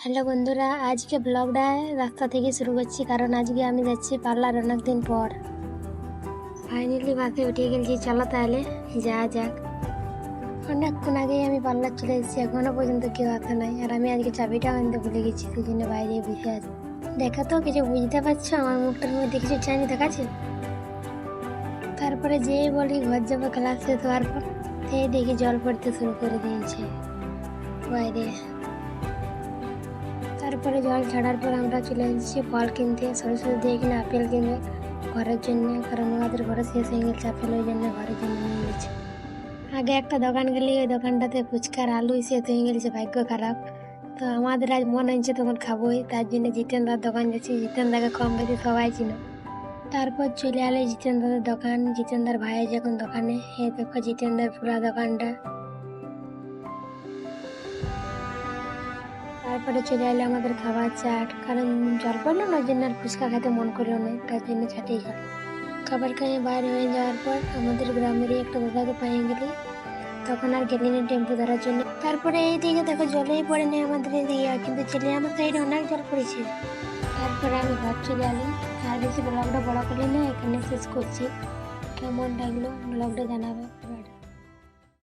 Hello বন্ধুরা, আজকে ব্লগটা রাস্তা থেকে শুরু করছি কারণ আজকে আমি যাচ্ছি পার্লার অনেক দিন পর। ফাইনালি বাসে উঠে গেছি, চলো তাহলে যাওয়া যাক। অনেকক্ষণ আগেই আমি পার্লার চলে এসেছি, এখনো পর্যন্ত কেউ আসে নাই। আর আমি আজকে চাবিটাও আনতে ভুলে গেছি, সেই জন্য বাইরে বসে আছি। দেখো তো কিছু বুঝতে পারছো? আমার মুখটার মধ্যে কিছু চাইনি দেখাচ্ছে। তারপরে যেই বলি ঘর যাবো ক্লাস শেষ হওয়ার পর, সেই দেখি জল পড়তে শুরু করে দিয়েছে বাইরে। তারপরে জল ছাড়ার পর আমরা চলে এসেছি ফল কিনতে, সরস্বতী দিয়ে কিনে আপেল কিনবে ঘরের জন্য, কারণ আমাদের ঘরে শেষ হয়ে গেছে আপেল, ওই জন্য ঘরের জন্য নিয়ে গেছি। আগে একটা দোকান গেলে ওই দোকানটাতে ফুচকার আলু শেষ হয়ে গেছে, ভাগ্য খারাপ। তো আমাদের আজ মন হয়েছে তখন খাবোই, তার জন্য জিতেন্দ্রার দোকান যাচ্ছি। জিতেন্দ্রাকে কম বেশি সবাই ছিল। তারপর চলে এলে জিতেন্দ্রের দোকান, জিতেন্দ্র ভাইয়ের যখন দোকানে। এই দেখো জিতেন্দ্রের পুরা দোকানটা। তারপরে চলে এলো আমাদের খাবার চাট, কারণ জল পড়লো না, ওই জন্য আর ফুচকা খেতে মন করলো না, তার জন্য চাটেই খাই। খাবার খেয়ে বাইরে হয়ে যাওয়ার পর আমাদের গ্রামেরই একটা দাদাকে পেয়ে গেলি, তখন আর গেলি না টেম্পু ধরার জন্য। তারপরে এইদিকে দেখো জলেই পড়ে নেই আমাদের এদিকে, কিন্তু চলে আমার সাইডে অনেক জল পড়েছে। তারপরে আমি ঘর চলে এলি। আর বেশি ব্লগটা বড় করি না, এখানে শেষ করছি। কেমন লাগলো ব্লগটা জানাবে।